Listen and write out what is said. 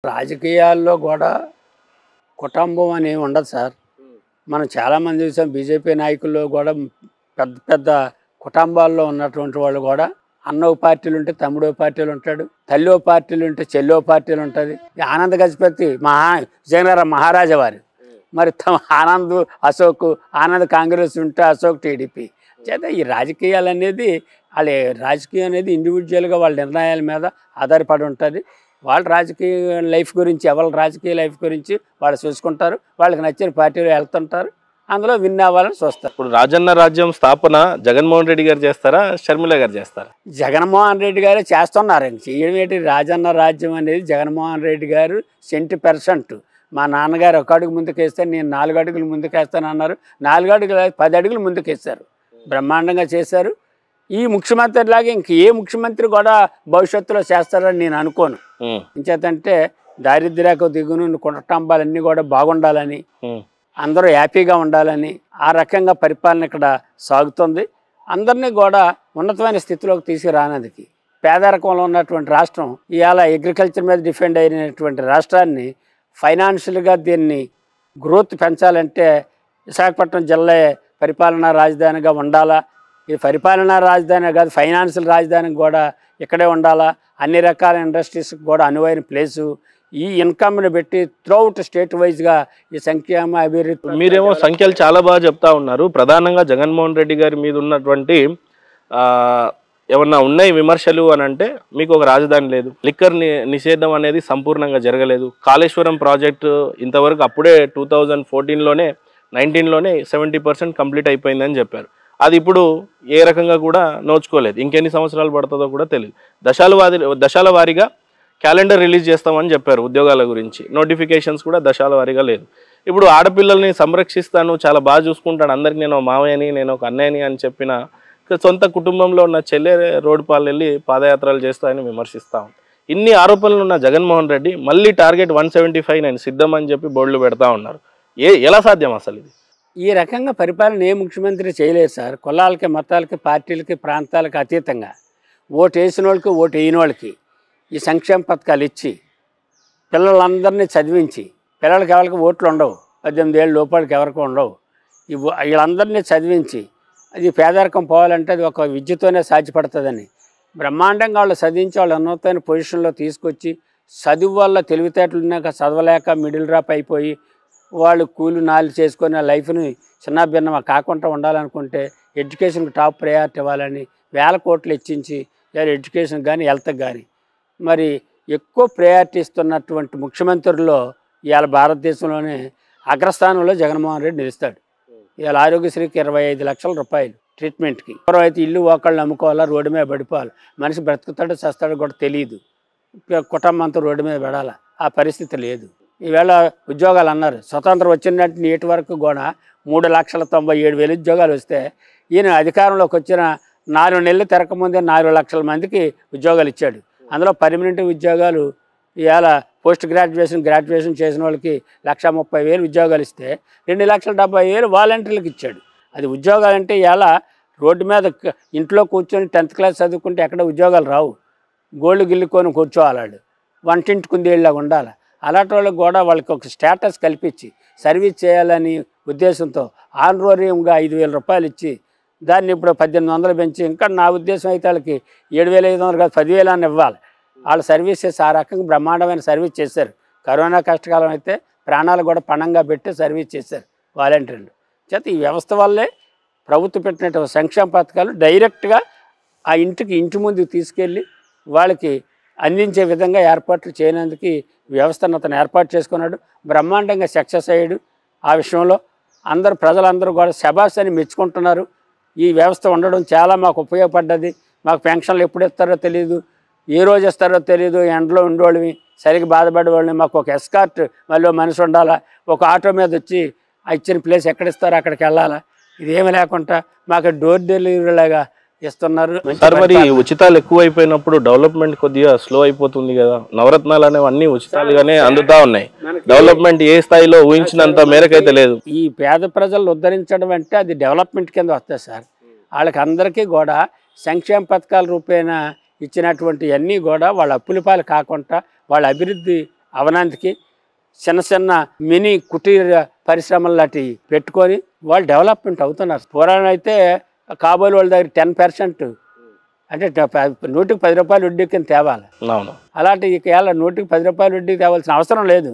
రాజకీయాల్లో కూడా కుటుంబం అని ఉండదు సార్. మనం చాలామంది చూసాం. బీజేపీ నాయకుల్లో కూడా పెద్ద పెద్ద కుటుంబాల్లో ఉన్నటువంటి వాళ్ళు కూడా అన్నో పార్టీలు ఉంటే తమ్ముడో పార్టీలు ఉంటాడు, తల్లో పార్టీలు ఉంటే చెల్లో పార్టీలు ఉంటుంది. ఆనంద్ గజపతి విజయనగరం మహారాజా వారు మరి ఆనంద్ అశోక్, ఆనంద్ కాంగ్రెస్ ఉంటే అశోక్ టీడీపీ చేత ఈ రాజకీయాలు అనేది రాజకీయం అనేది ఇండివిజువల్గా వాళ్ళ నిర్ణయాల మీద ఆధారపడి ఉంటుంది. వాళ్ళ రాజకీయ లైఫ్ గురించి ఎవరి రాజకీయ లైఫ్ గురించి వాళ్ళు చూసుకుంటారు. వాళ్ళకి నచ్చిన పార్టీలో వెళ్తుంటారు, అందులో విన్ అవ్వాలని చూస్తారు. ఇప్పుడు రాజన్న రాజ్యం స్థాపన జగన్మోహన్ రెడ్డి గారు చేస్తారా, షర్మిల గారు చేస్తారా? జగన్మోహన్ రెడ్డి గారే చేస్తున్నారు. చేయడం ఏంటి? రాజన్న రాజ్యం అనేది జగన్మోహన్ రెడ్డి గారు 70%. మా నాన్నగారు 1 అడుగు ముందుకేస్తే నేను 4 అడుగులు ముందుకేస్తానన్నారు. 4 అడుగులు 10 అడుగులు ముందుకేస్తారు. బ్రహ్మాండంగా చేశారు. ఈ ముఖ్యమంత్రి లాగా ఇంక ఏ ముఖ్యమంత్రి కూడా భవిష్యత్తులో చేస్తారని నేను అనుకోను. ఇంచేతంటే దారిద్ర్యకు దిగును కుటుంబాలన్నీ కూడా బాగుండాలని, అందరూ హ్యాపీగా ఉండాలని ఆ రకంగా పరిపాలన ఇక్కడ సాగుతుంది. అందరినీ కూడా ఉన్నతమైన స్థితిలోకి తీసుకురానందుకు పేదరికంలో ఉన్నటువంటి రాష్ట్రం ఇవాళ అగ్రికల్చర్ మీద డిపెండ్ అయినటువంటి రాష్ట్రాన్ని ఫైనాన్షియల్గా దీన్ని గ్రోత్ పెంచాలంటే విశాఖపట్నం జిల్లా పరిపాలనా రాజధానిగా ఉండాలా. ఇది పరిపాలనా రాజధాని కాదు, ఫైనాన్షియల్ రాజధాని కూడా ఇక్కడే ఉండాలా. అన్ని రకాల ఇండస్ట్రీస్కి కూడా అనువైన ప్లేసు. ఈ ఇన్కమ్ని పెట్టి త్రూఅవుట్ స్టేట్ వైజ్గా ఈ సంక్షేమ అభివృద్ధి. మీరేమో సంఖ్యలు చాలా బాగా చెప్తా ఉన్నారు. ప్రధానంగా జగన్మోహన్ రెడ్డి గారి మీద ఉన్నటువంటి ఏమన్నా ఉన్నాయి విమర్శలు అని అంటే, మీకు ఒక రాజధాని లేదు, లిక్కర్ నిషేధం అనేది సంపూర్ణంగా జరగలేదు, కాళేశ్వరం ప్రాజెక్టు ఇంతవరకు అప్పుడే 2014లోనే 19లోనే 70% కంప్లీట్ అయిపోయిందని చెప్పారు. అది ఇప్పుడు ఏ రకంగా కూడా నోచుకోలేదు. ఇంకెన్ని సంవత్సరాలు పడుతుందో కూడా తెలియదు. దశాల వారీగా క్యాలెండర్ రిలీజ్ చేస్తామని చెప్పారు ఉద్యోగాల గురించి. నోటిఫికేషన్స్ కూడా దశాల వారీగా లేదు. ఇప్పుడు ఆడపిల్లల్ని సంరక్షిస్తాను, చాలా బాగా చూసుకుంటాను, అందరికి నేను మావయ్యని, నేను ఒక అన్నయ్యని అని చెప్పిన సొంత కుటుంబంలో ఉన్న చెల్లె రోడ్డు పాలు వెళ్ళి పాదయాత్రలు చేస్తాయని విమర్శిస్తాం. ఇన్ని ఆరోపణలు ఉన్న జగన్మోహన్ రెడ్డి మళ్ళీ టార్గెట్ 175 నేను సిద్ధం అని చెప్పి బోర్డులు పెడతా ఉన్నారు. ఎలా సాధ్యం అసలు ఇది? ఈ రకంగా పరిపాలన ఏ ముఖ్యమంత్రి చేయలేదు సార్. కులాలకి, మతాలకి, పార్టీలకి, ప్రాంతాలకి అతీతంగా ఓటు వేసిన వాళ్ళకి, ఓటు వేయని వాళ్ళకి ఈ సంక్షేమ పథకాలు ఇచ్చి పిల్లలందరినీ చదివించి, పిల్లలకి ఎవరికి ఓట్లు ఉండవు, 18 ఏళ్ళ లోపలికి ఎవరికి ఉండవు, వీళ్ళందరినీ చదివించి అది పేదరికం పోవాలంటే అది ఒక విద్యతోనే సాధ్యపడుతుందని బ్రహ్మాండంగా వాళ్ళు చదివించి వాళ్ళు ఉన్నతమైన పొజిషన్లో తీసుకొచ్చి, చదువు వల్ల తెలివితేటలు ఉన్నాక చదవలేక మిడిల్ డ్రాప్ అయిపోయి వాళ్ళు కూలి నాలు చేసుకొని ఆ లైఫ్ని చిన్నభిన్నం కాకుండా ఉండాలనుకుంటే ఎడ్యుకేషన్కి టాప్ ప్రయారిటీ ఇవ్వాలని 1000 కోట్లు హెచ్చించి ఎడ్యుకేషన్ కానీ హెల్త్కి కానీ మరి ఎక్కువ ప్రయారిటీ ఇస్తున్నటువంటి ముఖ్యమంత్రుల్లో ఇవాళ భారతదేశంలోనే అగ్రస్థానంలో జగన్మోహన్ రెడ్డి నిలుస్తాడు. ఇవాళ ఆరోగ్యశ్రీకి 25 లక్షల రూపాయలు ట్రీట్మెంట్కి. ఎవరైతే ఇల్లు ఒకళ్ళు అమ్ముకోవాలా, రోడ్డు మీద పడిపోవాలి, మనిషి బ్రతుకుతాడో చస్తాడో కూడా తెలియదు, కుటుంబం అంతా రోడ్డు మీద పడాలా, ఆ పరిస్థితి లేదు. ఈవేళ ఉద్యోగాలు అన్నారు, స్వతంత్రం వచ్చినట్టు నేటి వరకు కూడా 3,97,000 ఉద్యోగాలు వస్తే ఈయన అధికారంలోకి వచ్చిన 4 నెలలు తిరగకముందే 4 లక్షల మందికి ఉద్యోగాలు ఇచ్చాడు. అందులో పర్మనెంట్ ఉద్యోగాలు ఇవాళ పోస్ట్ గ్రాడ్యుయేషన్ చేసిన వాళ్ళకి 1,30,000 ఉద్యోగాలు ఇస్తే 2,70,000 వాలంటీర్లకు ఇచ్చాడు. అది ఉద్యోగాలంటే ఇవాళ రోడ్డు మీద ఇంట్లో కూర్చొని 10th క్లాస్ చదువుకుంటే ఎక్కడ ఉద్యోగాలు రావు. గోళ్ళు గిల్లుకొని కూర్చోవాలాడు, వంటింటి కుందేళ్ళగా ఉండాలి. అలాంటి వాళ్ళకి కూడా వాళ్ళకి ఒక స్టేటస్ కల్పించి సర్వీస్ చేయాలని ఉద్దేశంతో ఆనరోరియంగా 5,000 రూపాయలు ఇచ్చి దాన్ని ఇప్పుడు 1,800 పెంచి, ఇంకా నా ఉద్దేశం అయితే వాళ్ళకి 7,500 కాదు 10,000 అని ఇవ్వాలి. వాళ్ళ సర్వీసెస్ ఆ రకంగా బ్రహ్మాండమైన సర్వీస్ చేశారు. కరోనా కష్టకాలం అయితే ప్రాణాలు కూడా పణంగా పెట్టి సర్వీస్ చేశారు వాలంటీర్లు. చేత ఈ వ్యవస్థ వల్లే ప్రభుత్వం పెట్టిన సంక్షేమ పథకాలు డైరెక్ట్గా ఆ ఇంటి ముందుకు తీసుకెళ్ళి వాళ్ళకి అందించే విధంగా ఏర్పాట్లు చేయనందుకు వ్యవస్థను అతను ఏర్పాటు చేసుకున్నాడు. బ్రహ్మాండంగా సక్సెస్ అయ్యాడు. ఆ విషయంలో ప్రజలందరూ కూడా శబాష్ అని మెచ్చుకుంటున్నారు. ఈ వ్యవస్థ ఉండడం చాలా మాకు ఉపయోగపడ్డది. మాకు పెన్షన్లు ఎప్పుడు ఇస్తారో తెలియదు, ఏ రోజు ఇస్తారో తెలియదు, ఎండలో ఉండేవాళ్ళవి, సరిగ్గా బాధపడేవాళ్ళని, మాకు ఒక ఎస్కార్ట్ మళ్ళీ మనిషి ఉండాలా, ఒక ఆటో మీద వచ్చి ఇచ్చిన ప్లేస్ ఎక్కడ ఇస్తారో అక్కడికి వెళ్ళాలా, ఇదేమీ లేకుండా మాకు డోర్ డెలివరీ లాగా ఇస్తున్నారు. మరి ఉచితాలు ఎక్కువైపోయినప్పుడు డెవలప్మెంట్ కొద్దిగా స్లో అయిపోతుంది కదా. నవరత్నాలు అనేవి అన్ని ఉచితాలుగానే అందుతా ఉన్నాయి. డెవలప్మెంట్ ఏ స్థాయిలో ఊహించినంత మేరకైతే లేదు. ఈ పేద ప్రజలు ఉద్ధరించడం అంటే అది డెవలప్మెంట్ కింద వస్తుంది సార్. వాళ్ళకి అందరికీ కూడా సంక్షేమ పథకాల రూపేణ ఇచ్చినటువంటి అన్నీ కూడా వాళ్ళ అప్పుల పాలు కాకుండా వాళ్ళ అభివృద్ధి అవనంతికి చిన్న చిన్న మినీ కుటీర పరిశ్రమలు లాంటివి పెట్టుకొని వాళ్ళు డెవలప్మెంట్ అవుతున్నారు. పురాణం అయితే కాబోలు వాళ్ళ దగ్గర 10% అంటే 100కి 10 రూపాయలు వడ్డీ కింద తేవాలి. అవును. అలాంటి ఇక 100కి 10 రూపాయలు వడ్డీ తేవాల్సిన అవసరం లేదు.